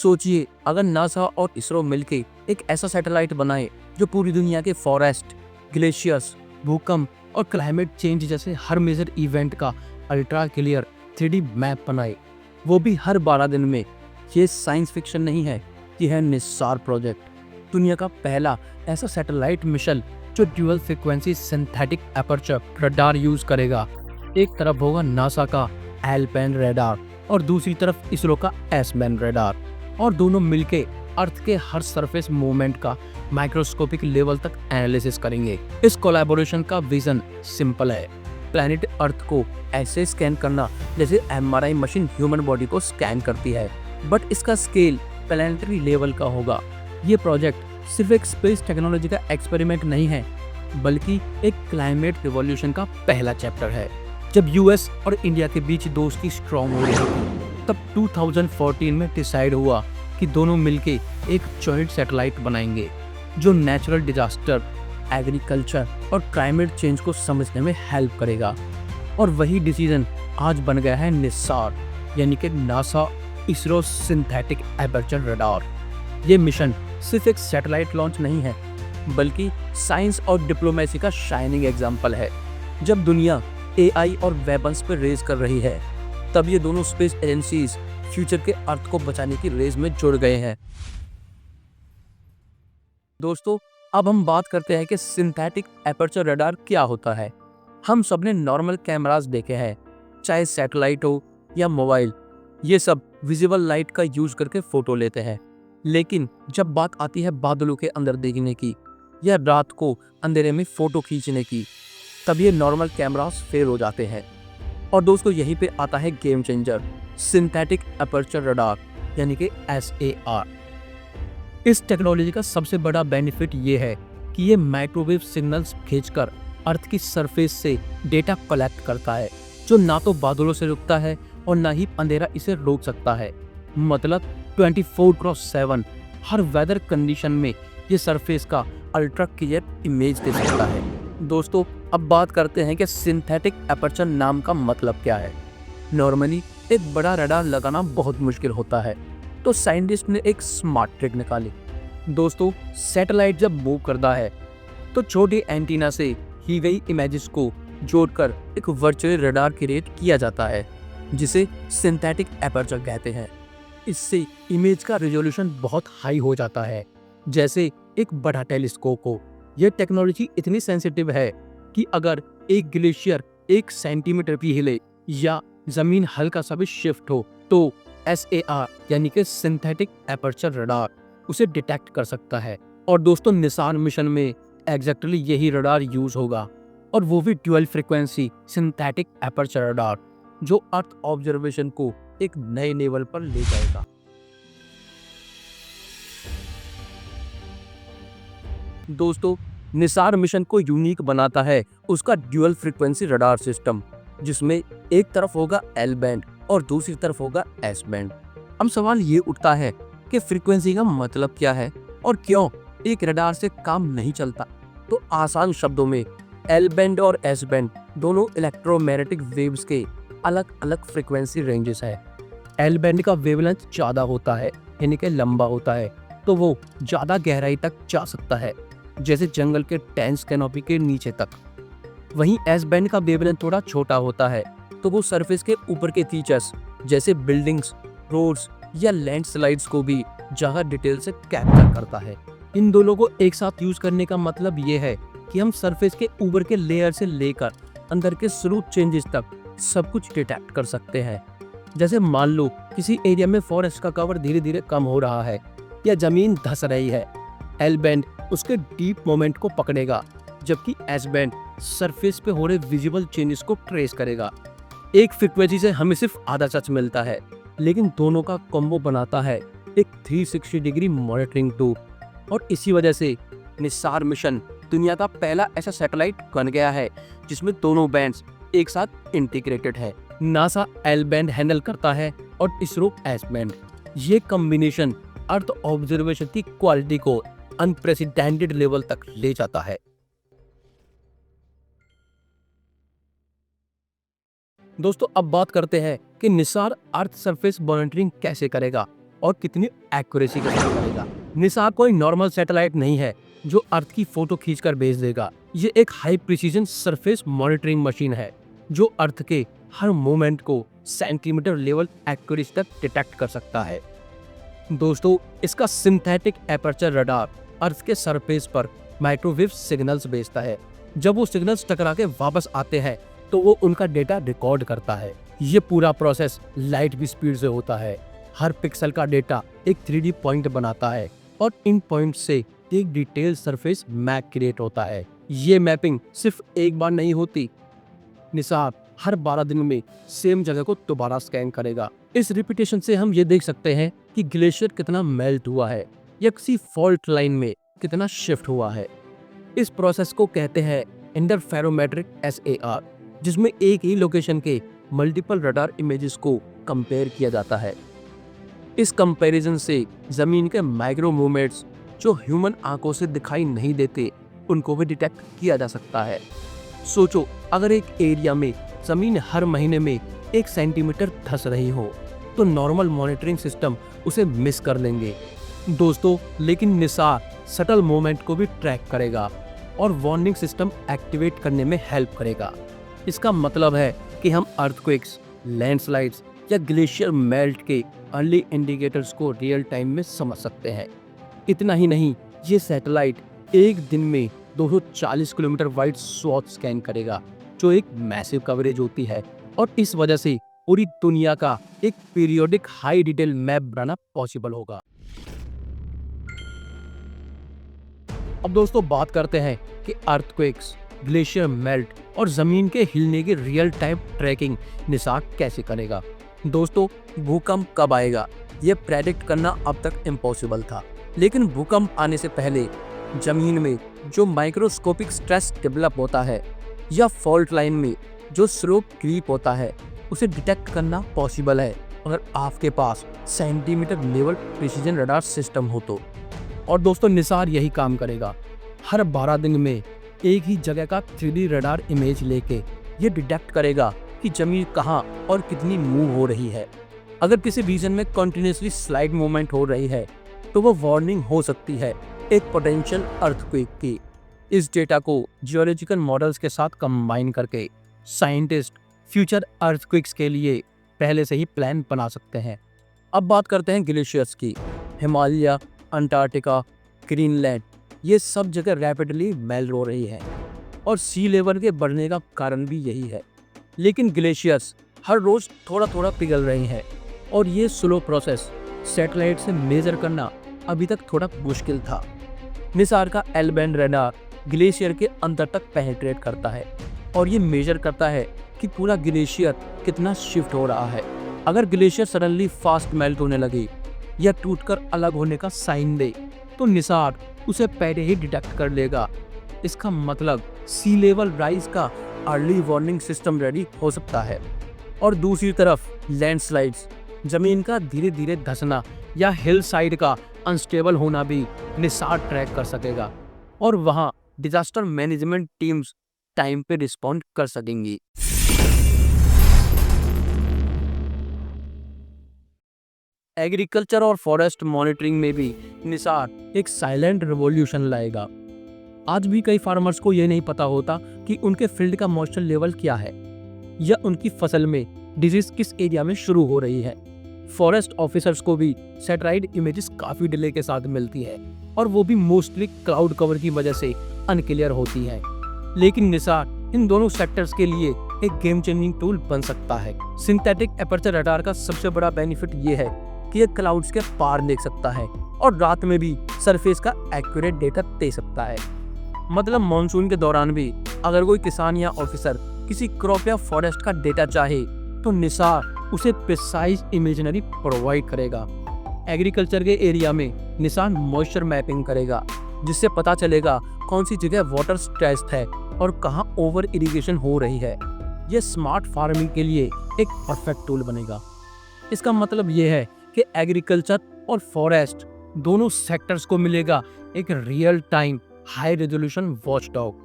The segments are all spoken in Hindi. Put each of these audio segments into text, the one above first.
सोचिए अगर नासा और इसरो मिलके एक ऐसा सैटेलाइट बनाए जो पूरी दुनिया के फॉरेस्ट, ग्लेशियर्स, भूकंप और क्लाइमेट चेंज जैसे हर मेजर इवेंट का अल्ट्रा क्लियर 3D मैप बनाए, वो भी हर 12 दिन में। ये साइंस फिक्शन नहीं है, ये है निस्सार प्रोजेक्ट, दुनिया का पहला ऐसा सैटेलाइट मिशन जो dual frequency synthetic aperture radar use करेगा। एक तरफ होगा नासा का एल बैंड रडार और दूसरी तरफ इसरो का एस बैंड रडार, और दोनों मिलके अर्थ के हर सरफेस मूवमेंट का माइक्रोस्कोपिक लेवल तक एनालिसिस करेंगे। इस कोलैबोरेशन का विजन सिंपल है, प्लैनेट अर्थ को ऐसे स्कैन करना जैसे MRI मशीन ह्यूमन बॉडी को स्कैन करती है, बट इसका स्केल प्लैनेटरी लेवल का होगा। ये प्रोजेक्ट सिर्फ एक स्पेस टेक्नोलॉजी का एक्सपेरिमेंट नहीं है, बल्कि एक क्लाइमेट रिवॉल्यूशन का पहला चैप्टर है। जब US और इंडिया के बीच दोस्ती स्ट्रॉन्ग हो रही थी, तब 2014 में डिसाइड हुआ कि दोनों मिलके एक जॉइंट सैटेलाइट बनाएंगे जो नेचुरल डिजास्टर, एग्रीकल्चर और क्लाइमेट चेंज को समझने में हेल्प करेगा। और वही डिसीजन आज बन गया है निस्सार, यानी कि NASA ISRO synthetic aperture radar. ये मिशन सिर्फ एक सैटेलाइट लॉन्च नहीं है, बल्कि साइंस और डिप्लोमेसी का शाइनिंग एग्जाम्पल है। जब दुनिया AI और वेपन्स पर रेस कर रही है, तब ये दोनों स्पेस एजेंसीज फ्यूचर के अर्थ को बचाने की रेस में जुड़ गए हैं। दोस्तों, अब हम बात करते हैं कि सिंथेटिक एपर्चर रडार क्या होता है। हम सबने नॉर्मल कैमरास देखे हैं, चाहे सैटेलाइट हो या मोबाइल, ये सब विजिबल लाइट का यूज करके फोटो लेते हैं। लेकिन जब बात आती है बादलों के अंदर देखने की या रात को अंधेरे में फोटो खींचने की, तब ये नॉर्मल कैमरास फेल हो जाते हैं। और दोस्तों, यहीं पे आता है game changer, synthetic aperture radar, यानी कि SAR। इस टेक्नोलॉजी का सबसे बड़ा बेनिफिट ये है कि ये माइक्रोवेव सिग्नल्स भेजकर अर्थ की सरफेस से डेटा कलेक्ट करता है, जो ना तो बादलों से रुकता है और ना ही अंधेरा इसे रोक सकता है। मतलब 24/7 हर वेदर कंडीशन में ये सरफेस का अल्ट्रा क्लियर इमेज दे सकता है। दोस्तों, अब बात करते हैं कि सिंथेटिक एपर्चर नाम का मतलब क्या है। नॉर्मली एक बड़ा रडार लगाना बहुत मुश्किल होता है, तो साइंटिस्ट ने एक स्मार्ट ट्रिक निकाली। दोस्तों, सैटेलाइट जब मूव करता है तो छोटे एंटीना से ही गई इमेजेस को जोड़कर एक वर्चुअल रडार क्रिएट किया जाता है, जिसे सिंथेटिक एपर्चर कहते हैं। इससे इमेज का रेजोल्यूशन बहुत हाई हो जाता है, जैसे एक बड़ा टेलीस्कोप हो। यह टेक्नोलॉजी इतनी सेंसिटिव है कि अगर एक ग्लेशियर 1 सेंटीमीटर भी हिले या जमीन हल्का सा भी शिफ्ट हो, तो SAR यानी कि सिंथेटिक एपर्चर रडार उसे डिटेक्ट कर सकता है। और दोस्तों, निसार मिशन में एग्जैक्टली यही रडार यूज होगा, और वो भी dual frequency synthetic aperture radar, जो अर्थ ऑब्जर्वेशन को एक नए लेवल पर ले जाएगा। दोस्तों, निसार मिशन को यूनिक बनाता है उसका ड्यूअल फ्रीक्वेंसी रडार सिस्टम, जिसमें एक तरफ होगा L बैंड और दूसरी तरफ होगा S बैंड। अब सवाल ये उठता है कि फ्रीक्वेंसी का मतलब क्या है और क्यों एक रडार से काम नहीं चलता। तो आसान शब्दों में, L बैंड और S बैंड दोनों इलेक्ट्रोमैग्नेटिक वेव्स के अलग अलग फ्रीक्वेंसी रेंजेस है। L बैंड का वेवलेंथ ज्यादा होता है, यानी कि लंबा होता है, तो वो ज्यादा गहराई तक जा सकता है, जैसे जंगल के डेंस कैनोपी के नीचे तक। वहीं S बैंड का वेवलेंथ थोड़ा छोटा होता है, तो वो सरफेस के ऊपर के फीचर्स जैसे बिल्डिंग्स, रोड्स या लैंडस्लाइड्स को भी ज्यादा डिटेल से कैप्चर करता है। इन दोनों को एक साथ यूज करने का मतलब ये है कि हम सरफेस के ऊपर के लेयर से लेकर अंदर के स्मूथ चेंजेस तक सब कुछ डिटेक्ट कर सकते हैं। जैसे मान लो किसी एरिया में फॉरेस्ट का कवर धीरे धीरे कम हो रहा है या जमीन धंस रही है, L बैंड उसके डीप मोमेंट को पकड़ेगा, जबकि S बैंड सरफेस पे हो रहे विजिबल चेंजेस को ट्रेस करेगा। एक फ्रीक्वेंसी से हमें सिर्फ आधा सच मिलता है, लेकिन दोनों का कॉम्बो बनाता है एक 360 डिग्री मॉनिटरिंग टूल। और इसी वजह से निसार मिशन दुनिया का पहला ऐसा सैटेलाइट बन गया है जिसमें दोनों बैंड्स एक साथ इंटीग्रेटेड है। नासा L बैंड हैंडल करता है और इसरो S बैंड। ये कॉम्बिनेशन अर्थ ऑब्जर्वेशन की क्वालिटी को अनप्रेसिडेंटेड लेवल तक ले जाता है। दोस्तों, अब बात करते हैं कि निसार अर्थ सरफेस मॉनिटरिंग कैसे करेगा और कितनी एक्यूरेसी के साथ करेगा। निसार कोई नॉर्मल सैटेलाइट नहीं है जो अर्थ की फोटो खींचकर भेज देगा। ये एक high precision surface monitoring machine है जो अर्थ के हर मूवमेंट को सेंटीमीटर लेवल एक्यूरेसी तक डिटेक्ट कर सकता है। दोस्तों, इसका सिंथेटिक एपर्चर रडार अर्थ के सरफेस पर माइक्रोवेव सिग्नल्स भेजता है। जब वो सिग्नल्स टकरा के वापस आते हैं तो वो उनका डेटा रिकॉर्ड करता है। ये पूरा प्रोसेस लाइट की स्पीड से होता है। हर पिक्सल का डेटा एक 3D पॉइंट बनाता है और इन पॉइंट से एक डिटेल सरफेस मैप क्रिएट होता है। ये मैपिंग सिर्फ एक बार नहीं होती, निसार हर 12 दिन में सेम जगह को दोबारा स्कैन करेगा। इस रिपीटेशन से हम ये देख सकते हैं कि ग्लेशियर कितना मेल्ट हुआ है या किसी फॉल्ट लाइन में कितना शिफ्ट हुआ है। इस प्रोसेस को कहते हैं इंटरफेरोमेट्रिक SAR, जिसमें एक ही लोकेशन के मल्टीपल रडार इमेजेस को कंपेयर किया जाता है। इस कंपैरिजन से जमीन के माइक्रो मूवमेंट्स जो ह्यूमन आंखों से दिखाई नहीं देते उनको भी डिटेक्ट किया जा सकता है। सोचो, अगर एक एरिया में जमीन हर महीने में 1 सेंटीमीटर धंस रही हो तो नॉर्मल मॉनिटरिंग सिस्टम उसे मिस कर लेंगे। दोस्तों, लेकिन निसार सटल मूवमेंट को भी ट्रैक करेगा और वार्निंग सिस्टम एक्टिवेट करने में हेल्प करेगा। इसका मतलब है कि हम अर्थक्वेक्स, लैंडस्लाइड्स या ग्लेशियर मेल्ट के अर्ली इंडिकेटर्स को रियल टाइम में समझ सकते हैं। इतना ही नहीं, ये सैटेलाइट एक दिन में 240 किलोमीटर वाइड स्वॉथ स्कैन करेगा, जो एक मैसिव कवरेज होती है, और इस वजह से पूरी दुनिया का एक पीरियोडिक हाई डिटेल मैप बनाना पॉसिबल होगा। अब दोस्तों बात करते हैं कि अर्थक्वेक्स, ग्लेशियर मेल्ट और जमीन के हिलने की रियल टाइम ट्रैकिंग निसार कैसे करेगा। दोस्तों, भूकंप कब आएगा ये प्रेडिक्ट करना अब तक इम्पॉसिबल था, लेकिन भूकंप आने से पहले जमीन में जो माइक्रोस्कोपिक स्ट्रेस डेवलप होता है या फॉल्ट लाइन में जो स्लोप क्रीप होता है उसे डिटेक्ट करना पॉसिबल है अगर आपके पास centimetre level precision radar system हो तो। और दोस्तों, निसार यही काम करेगा। हर 12 दिन में एक ही जगह का 3D रडार इमेज लेके ये डिटेक्ट करेगा कि जमीन कहाँ और कितनी मूव हो रही है। अगर किसी रीजन में कंटिन्यूसली स्लाइड मूवमेंट हो रही है तो वो वार्निंग हो सकती है एक पोटेंशियल अर्थक्वेक की। इस डेटा को जियोलॉजिकल मॉडल्स के साथ कंबाइन करके साइंटिस्ट फ्यूचर अर्थक्वेक्स के लिए पहले से ही प्लान बना सकते हैं। अब बात करते हैं ग्लेशियर्स की। हिमालय, अंटार्कटिका, ग्रीनलैंड, ये सब जगह रैपिडली मेल्ट हो रही है और सी लेवल के बढ़ने का कारण भी यही है। लेकिन ग्लेशियर्स हर रोज थोड़ा थोड़ा पिघल रहे हैं और ये स्लो प्रोसेस सैटेलाइट से मेजर करना अभी तक थोड़ा मुश्किल था। निसार का L-बैंड रडार ग्लेशियर के अंदर तक पेनिट्रेट करता है और ये मेजर करता है कि पूरा ग्लेशियर कितना शिफ्ट हो रहा है। अगर ग्लेशियर सडनली फास्ट मेल्ट होने लगे या टूटकर अलग होने का साइन दे तो निसार उसे पहले ही डिटेक्ट कर लेगा। इसका मतलब सी लेवल राइज का अर्ली वार्निंग सिस्टम रेडी हो सकता है। और दूसरी तरफ लैंडस्लाइड्स, जमीन का धीरे धीरे धंसना या हिल साइड का अनस्टेबल होना भी निसार ट्रैक कर सकेगा और वहां डिजास्टर मैनेजमेंट टीम्स टाइम पे रिस्पॉन्ड कर सकेंगी। एग्रीकल्चर और फॉरेस्ट मॉनिटरिंग में भी निसार एक साइलेंट रिवॉल्यूशन लाएगा। आज भी कई फार्मर्स को यह नहीं पता होता कि उनके फील्ड का मॉइस्चर लेवल क्या है या उनकी फसल में डिजीज किस एरिया में शुरू हो रही है। फॉरेस्ट ऑफिसर्स को भी सैटेलाइट इमेजेस काफी डिले के साथ मिलती है और वो भी मोस्टली क्लाउड कवर की वजह से अनक्लियर होती है। लेकिन निसार इन दोनों सेक्टर्स के लिए एक गेम चेंजिंग टूल बन सकता है। सिंथेटिक एपर्चर रडार का सबसे बड़ा बेनिफिट ये है कि ये क्लाउड्स के पार देख सकता है और रात में भी सरफेस का एक्यूरेट डेटा दे सकता है। मतलब मॉनसून के दौरान भी अगर कोई किसान या ऑफिसर किसी क्रॉप या फॉरेस्ट का डेटा चाहे तो निसार उसे प्रिसाइज इमेजनरी प्रोवाइड करेगा। एग्रीकल्चर के एरिया में निसार मॉइस्चर मैपिंग करेगा जिससे पता चलेगा कौन सी जगह वाटर स्ट्रेस्ड है और कहां ओवर इरिगेशन हो रही है। यह स्मार्ट फार्मिंग के लिए एक परफेक्ट टूल बनेगा। इसका मतलब यह है कि एग्रीकल्चर और फॉरेस्ट दोनों सेक्टर्स को मिलेगा एक real time high resolution watchdog.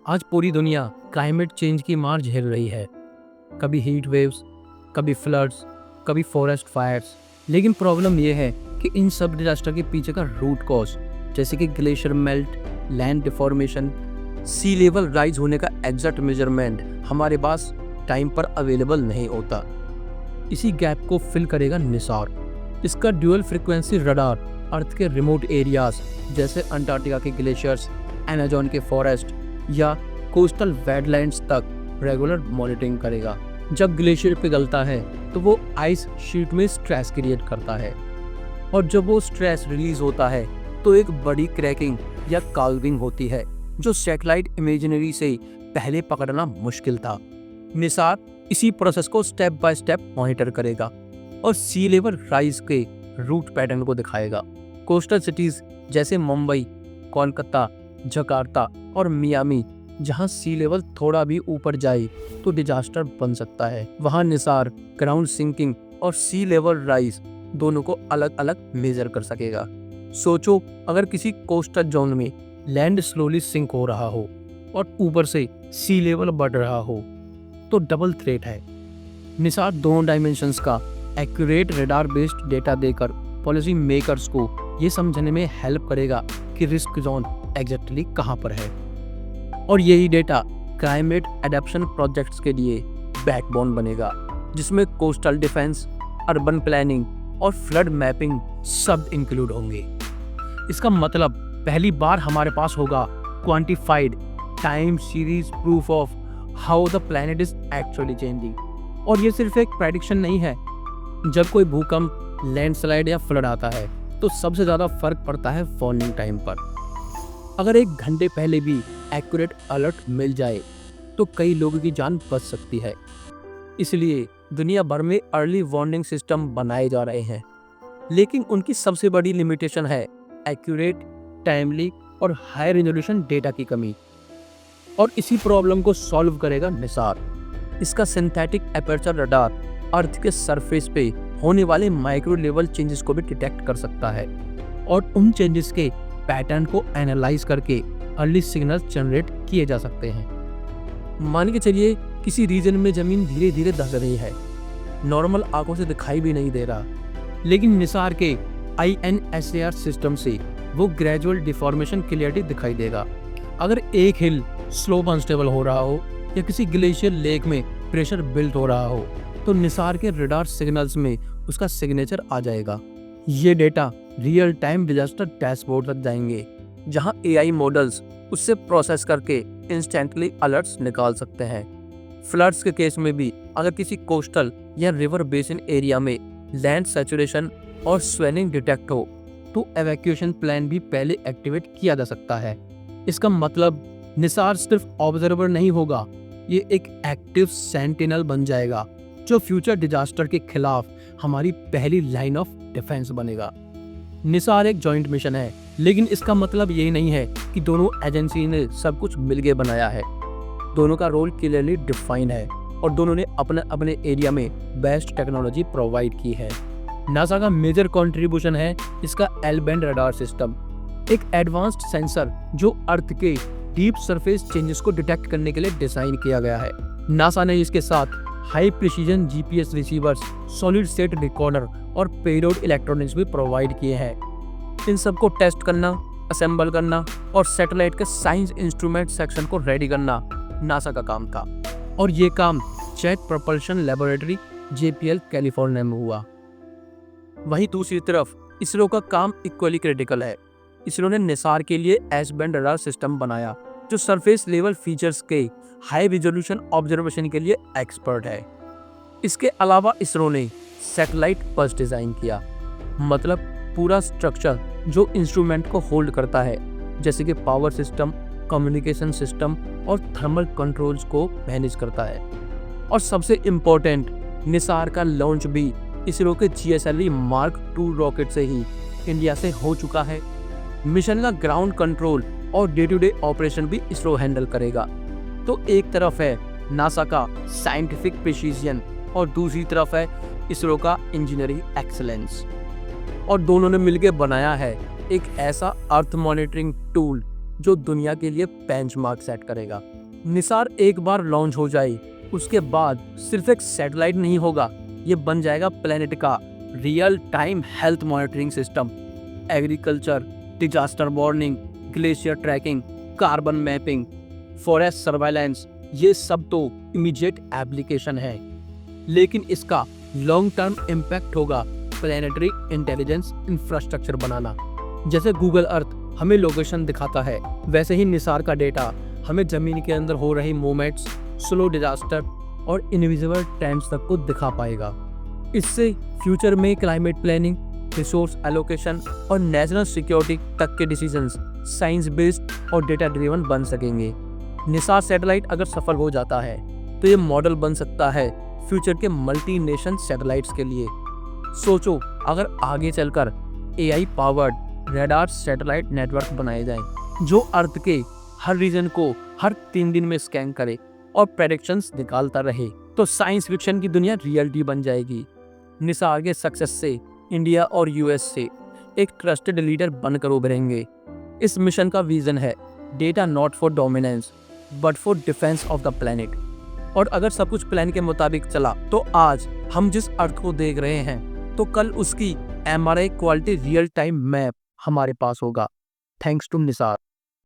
आज पूरी दुनिया क्लाइमेट चेंज की मार झेल रही है। कभी हीट वेव्स, कभी फ्लड्स, कभी फॉरेस्ट फायर्स। लेकिन प्रॉब्लम यह है कि इन सब डिजास्टर के पीछे का रूट कॉज, जैसे कि ग्लेशियर मेल्ट, लैंड डिफॉर्मेशन, सी लेवल राइज होने का एग्जैक्ट मेजरमेंट हमारे पास टाइम पर अवेलेबल नहीं होता। इसी गैप को फिल करेगा निसार। इसका ड्यूअल फ्रीक्वेंसी रडार अर्थ के रिमोट एरियाज जैसे अंटार्कटिका के ग्लेशियर्स, अमेज़न के फॉरेस्ट या कोस्टल वेटलैंड्स तक रेगुलर मॉनिटरिंग करेगा। जब ग्लेशियर पिघलता है तो वो आइस शीट में स्ट्रेस क्रिएट करता है, और जब वो स्ट्रेस रिलीज होता है तो एक बड़ी क्रैकिंग या कार्विंग होती है जो सैटेलाइट इमेजिनरी से पहले पकड़ना मुश्किल था। निसार इसी प्रोसेस को स्टेप बाय स्टेप मॉनिटर करेगा और सी लेवल राइज के रूट पैटर्न को दिखाएगा। कोस्टल सिटीज जैसे मुंबई, कोलकाता, जकार्ता और मियामी, जहां सी लेवल थोड़ा भी ऊपर जाए तो डिजास्टर बन सकता है, वहां निसार ग्राउंड सिंकिंग और सी लेवल राइज दोनों को अलग अलग मेजर कर सकेगा। सोचो, अगर किसी कोस्टल जोन में लैंड स्लोली सिंक हो रहा हो और ऊपर से सी लेवल बढ़ रहा हो तो डबल थ्रेट है। निसार दोनों डायमेंशंस का एक्यूरेट रडार बेस्ड डेटा देकर पॉलिसी मेकर्स को ये समझने में हेल्प करेगा कि रिस्क जोन एग्जैक्टली कहाँ पर है, और यही डेटा क्लाइमेट एडेप्शन प्रोजेक्ट्स के लिए बैकबोन बनेगा, जिसमें कोस्टल डिफेंस, अर्बन प्लानिंग और फ्लड मैपिंग सब इंक्लूड होंगे। इसका मतलब पहली बार हमारे पास होगा quantified time series proof of how the planet is actually changing. और ये सिर्फ एक प्रेडिक्शन नहीं है। जब कोई भूकंप, लैंडस्लाइड या फ्लड आता है तो सबसे ज़्यादा फर्क पड़ता है वार्निंग टाइम पर। अगर 1 घंटे पहले भी एक्यूरेट अलर्ट मिल जाए तो कई लोगों की जान बच सकती है। इसलिए दुनिया भर में अर्ली वार्निंग सिस्टम बनाए जा रहे हैं, लेकिन उनकी सबसे बड़ी लिमिटेशन है एक्यूरेट, टाइमली और हाई रेजोल्यूशन डेटा की कमी। और इसी प्रॉब्लम को सॉल्व करेगा निसार। इसका सिंथेटिक एपर्चर रडार अर्थ के सरफेस पे होने वाले माइक्रो लेवल चेंजेस को भी डिटेक्ट कर सकता है और उन चेंजेस के पैटर्न को एनालाइज करके अर्ली सिग्नल्स जनरेट किए जा सकते हैं। मान के चलिए किसी रीजन में जमीन धीरे धीरे धंस रही है, नॉर्मल आंखों से दिखाई भी नहीं दे रहा, लेकिन निसार के INSAR सिस्टम से वो ग्रेजुअल डिफॉर्मेशन क्लियरिटी दिखाई देगा। अगर एक हिल स्लोप अनस्टेबल हो रहा हो या किसी ग्लेशियर लेक में प्रेशर बिल्ड हो रहा हो तो निसार के रडार सिग्नल्स में उसका सिग्नेचर आ जाएगा। ये data real time disaster dashboard तक जाएंगे, जहां AI मॉडल्स उससे प्रोसेस करके इंस्टेंटली अलर्ट्स निकाल सकते हैं। फ्लड्स के केस में भी अगर किसी कोस्टल या रिवर बेसिन एरिया में लैंड सैचुरेशन और स्वेलिंग डिटेक्ट हो तो एवैक्यूएशन प्लान भी पहले एक्टिवेट किया जा सकता है। इसका मतलब निसार सिर्फ ऑब्जर्वर नहीं होगा, ये एक एक्टिव सेंटिनल बन जाएगा जो फ्यूचर डिजास्टर के खिलाफ हमारी पहली लाइन ऑफ डिफेंस बनेगा। निसार एक जॉइंट मिशन है, लेकिन इसका मतलब ये नहीं है कि दोनों एजेंसी ने सब कुछ मिलके बनाया है। दोनों का रोल क्लियरली डिफाइन है और दोनों ने अपने अपने एरिया में बेस्ट टेक्नोलॉजी प्रोवाइड की है। नासा का मेजर कंट्रीब्यूशन है इसका L-बैंड रडार सिस्टम, एक एडवांस्ड सेंसर जो अर्थ के डीप सरफेस चेंजेस को डिटेक्ट करने के लिए डिजाइन किया गया है। नासा ने इसके साथ high precision GPS receivers, solid state recorder और पेलोड इलेक्ट्रॉनिक्स भी प्रोवाइड किए हैं। इन सबको टेस्ट करना, असेंबल करना और सैटेलाइट के साइंस इंस्ट्रूमेंट सेक्शन को रेडी करना नासा का काम था, और ये काम jet propulsion laboratory JPL California में हुआ। वहीं दूसरी तरफ इसरो का काम इक्वली क्रिटिकल है। इसरो ने निसार के लिए S-बैंड रडार सिस्टम बनाया जो सरफेस लेवल फीचर्स के हाई रिजोल्यूशन ऑब्जर्वेशन के लिए एक्सपर्ट है। इसके अलावा इसरो ने सैटेलाइट बस डिजाइन किया, मतलब पूरा स्ट्रक्चर जो इंस्ट्रूमेंट को होल्ड करता है, जैसे कि पावर सिस्टम, कम्युनिकेशन सिस्टम और थर्मल कंट्रोल्स को मैनेज करता है। और सबसे इम्पोर्टेंट, निसार का लॉन्च भी इसरो के GSLV Mark II रॉकेट से ही इंडिया से हो चुका है। मिशन का ग्राउंड कंट्रोल और डे टू डे ऑपरेशन भी इसरो हैंडल करेगा। तो एक तरफ है नासा का साइंटिफिक प्रिसीजन और दूसरी तरफ है इसरो का इंजीनियरिंग एक्सीलेंस, और दोनों ने मिलकर बनाया है एक ऐसा अर्थ मॉनिटरिंग टूल जो दुनिया के लिए बेंचमार्क सेट करेगा। निसार एक बार लॉन्च हो जाए उसके बाद सिर्फ एक सैटेलाइट नहीं होगा, ये बन जाएगा प्लेनेट का real time health monitoring system, agriculture, disaster warning, glacier tracking, carbon mapping, forest surveillance, ये सब तो इमीडिएट एप्लीकेशन है, लेकिन इसका लॉन्ग टर्म इम्पैक्ट होगा प्लैनेटरी इंटेलिजेंस इंफ्रास्ट्रक्चर बनाना। जैसे गूगल अर्थ हमें लोकेशन दिखाता है, वैसे ही निसार का डेटा हमें जमीन के अंदर हो रही मूवमेंट्स, स्लो डिजास्टर और इनविजिबल ट्रेंड्स तक को दिखा पाएगा। इससे फ्यूचर में क्लाइमेट प्लानिंग, रिसोर्स एलोकेशन और नेशनल सिक्योरिटी तक के डिसीजंस साइंस बेस्ड और डेटा ड्रिवन बन सकेंगे। निसार सैटेलाइट अगर सफल हो जाता है तो ये मॉडल बन सकता है फ्यूचर के मल्टी नेशन सैटेलाइट्स के लिए। सोचो अगर आगे चलकर AI powered radar satellite network बनाए जाएं जो अर्थ के हर रीजन को हर 3 दिन में स्कैन करे और प्रेडिक्शंस निकालता रहे, तो साइंस फिक्शन की दुनिया रियलिटी बन जाएगी। निसार के सक्सेस से इंडिया और US से एक ट्रस्टेड लीडर बनकर उभरेंगे। इस मिशन का विजन है data not for dominance but for defence of the planet. और अगर सब कुछ प्लान के मुताबिक चला तो आज हम जिस अर्थ को देख रहे हैं तो कल उसकी MRI quality real time map हमारे पास होगा, थैंक्स टू निसार।